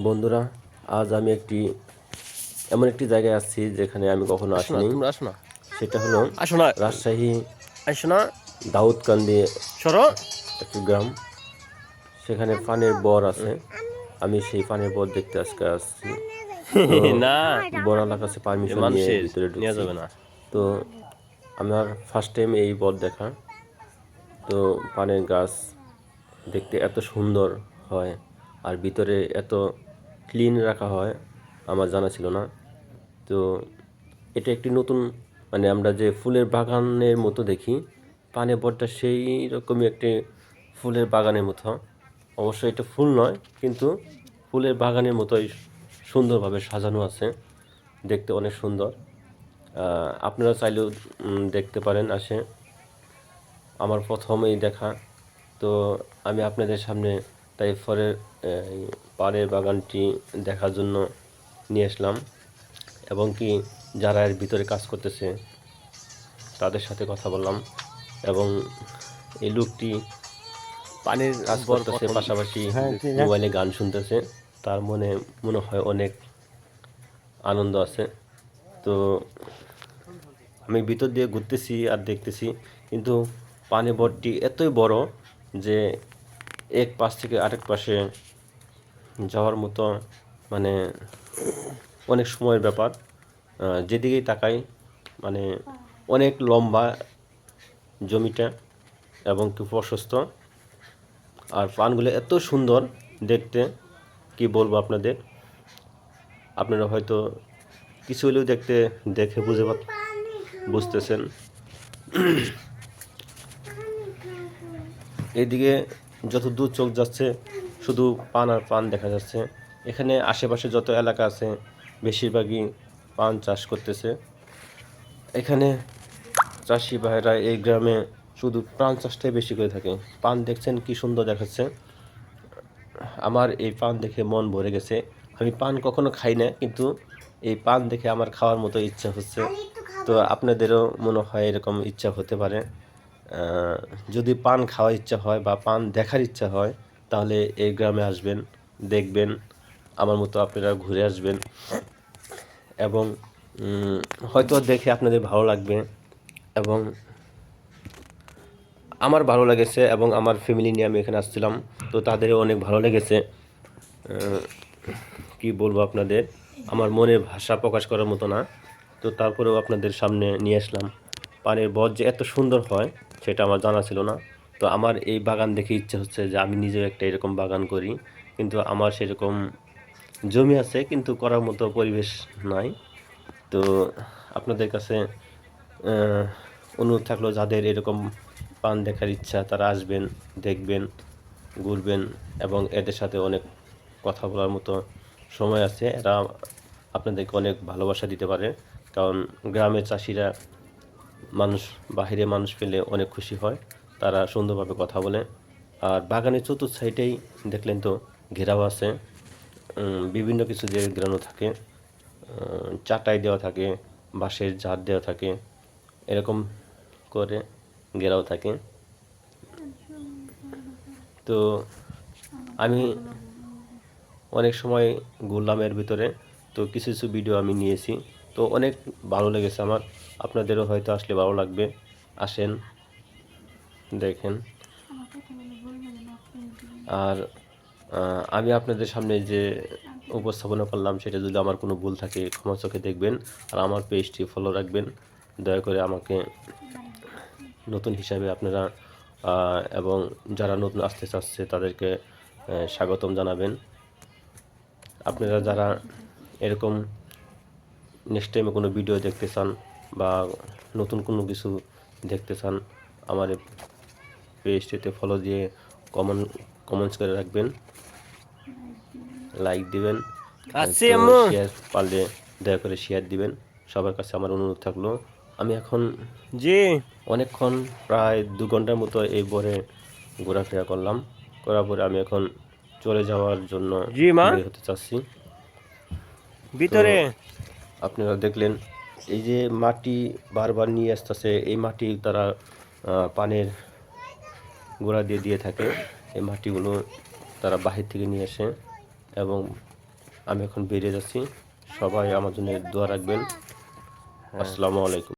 বন্ধুরা, আজ আমি এমন একটি জায়গায় আসছি যেখানে আমি কখনো আসিনি। সেটা হলো রাজশাহী দাউদকান্দি একটি গ্রাম। সেখানে পানের বর আছে। আমি সেই পানের বর দেখতে আজকে আসছি। তো বড়ালার কাছে পারমিশন নিয়ে ভিতরে ঢুকছি। তো আমার ফার্স্ট টাইম এই বর দেখা। তো পানের গাছ দেখতে এত সুন্দর হয় আর ভিতরে এত ক্লিন রাখা হয় আমার জানা ছিল না। তো এটা একটি নতুন, মানে আমরা যে ফুলের বাগানের মতো দেখি, পানে বটটা সেই রকমই একটি ফুলের বাগানের মতো। অবশ্যই এটা ফুল নয়, কিন্তু ফুলের বাগানের মতোই সুন্দরভাবে সাজানো আছে, দেখতে অনেক সুন্দর। আপনারা চাইলেও দেখতে পারেন আসে। আমার প্রথমেই দেখা, তো আমি আপনাদের সামনে তাই পাড়ের বাগানটি দেখার জন্য নিয়ে আসলাম, এবং কি যারা এর ভিতরে কাজ করতেছে তাদের সাথে কথা বললাম। এবং এই লোকটি পানির কাজ করতেছে, পাশাপাশি মোবাইলে গান শুনতেছে। তার মনে হয় অনেক আনন্দ আছে। তো আমি ভিতর দিয়ে ঘুরতেছি আর দেখতেছি, কিন্তু পানি বটটি এতই বড় যে এক পাশ থেকে আরেক পাশে যাওয়ার মতো, মানে অনেক সময়ের ব্যাপার। যেদিকেই তাকাই মানে অনেক লম্বা জমিটা এবং কি প্রশস্ত, আর পানগুলো এত সুন্দর দেখতে, কি বলবো আপনাদের। আপনারা হয়তো কিছু হলেও দেখে বুঝতেছেন। এদিকে যত দূর চোখ যাচ্ছে শুধু পান আর পান দেখা যাচ্ছে। এখানে আশেপাশে যত এলাকা আছে বেশিরভাগই পান চাষ করতেছে। এখানে চাষি ভাইরা এই গ্রামে শুধু পান চাষটাই বেশি করে থাকে। পান দেখছেন কি সুন্দর দেখাচ্ছে। আমার এই পান দেখে মন ভরে গেছে। আমি পান কখনো খাই না, কিন্তু এই পান দেখে আমার খাওয়ার মতো ইচ্ছা হচ্ছে। তো আপনাদেরও মনে হয় এরকম ইচ্ছা হতে পারে। যদি পান খাওয়ার ইচ্ছা হয় বা পান দেখার ইচ্ছা হয়, তাহলে এই গ্রামে আসবেন, দেখবেন, আমার মতো আপনারা ঘুরে আসবেন। এবং হয়তো দেখে আপনাদের ভালো লাগবে, এবং আমার ভালো লেগেছে, এবং আমার ফ্যামিলি নিয়ে আমি এখানে আসছিলাম, তো তাদেরও অনেক ভালো লেগেছে। কি বলবো আপনাদের, আমার মনের ভাষা প্রকাশ করার মতো না। তো তারপরেও আপনাদের সামনে নিয়ে আসলাম। পানের বর যে এত সুন্দর হয় সেটা আমার জানা ছিল না। তো আমার এই বাগান দেখে ইচ্ছে হচ্ছে যে আমি নিজেও একটা এরকম বাগান করি, কিন্তু আমার সেরকম জমি আছে কিন্তু করার মতো পরিবেশ নাই। তো আপনাদের কাছে অনুরোধ থাকলো, যাদের এরকম পান দেখার ইচ্ছা তারা আসবেন, দেখবেন, ঘুরবেন, এবং এদের সাথে অনেক কথা বলার মতো সময় আছে। এরা আপনাদেরকে অনেক ভালোবাসা দিতে পারে, কারণ গ্রামের চাষিরা বাহিরে মানুষ পেলে অনেক খুশি হয়, তারা সুন্দরভাবে কথা বলে। আর বাগানের চতুর্থ সাইডেই দেখলেন তো ঘেরাও আছে, বিভিন্ন কিছু দিয়ে ঘেরানো থাকে, চাটাই দেওয়া থাকে, বাঁশের ঝাড় দেওয়া থাকে, এরকম করে ঘেরাও থাকে। তো আমি অনেক সময় ঘুরলাম এর ভিতরে, তো কিছু কিছু ভিডিও আমি নিয়েছি। তো অনেক ভালো লেগেছে আমার। আপনাদেরও হয়তো আসলে ভালো লাগবে। আসেন, দেখেন। আর আমি আপনাদের সামনে যে উপস্থাপনা করলাম সেটা যদি আমার কোনো ভুল থাকে ক্ষমা চোখে দেখবেন। আর আমার পেজটি ফলো রাখবেন দয়া করে। আমাকে নতুন হিসাবে আপনারা এবং যারা নতুন আসতে চাচ্ছে তাদেরকে স্বাগতম জানাবেন। আপনারা যারা এরকম নেক্সট টাইমে কোনো ভিডিও দেখতে চান বা নতুন কোনো কিছু দেখতে চান, আমার পেজটিতে ফলো দিয়ে কমেন্টস করে রাখবেন, লাইক দিবেন, শেয়ার পারলে দয়া করে শেয়ার দিবেন। সবার কাছে আমার অনুরোধ থাকলো। আমি এখন অনেকক্ষণ প্রায় 2 ঘন্টার মতো এই বরে ঘোরাফেরা করার পরে আমি এখন চলে যাওয়ার জন্য বের হতে চাচ্ছি। ভিতরে আপনারা দেখলেন এই যে মাটি বারবার নিয়ে আসতেছে, এই মাটি তারা পানের গোড়া দিয়ে থাকে। এই মাটিগুলো তারা বাহির থেকে নিয়ে আসে এবং আমি এখন বেরিয়ে যাচ্ছি। সবাই আমার জন্য দোয়া রাখবেন। আসসালামু আলাইকুম।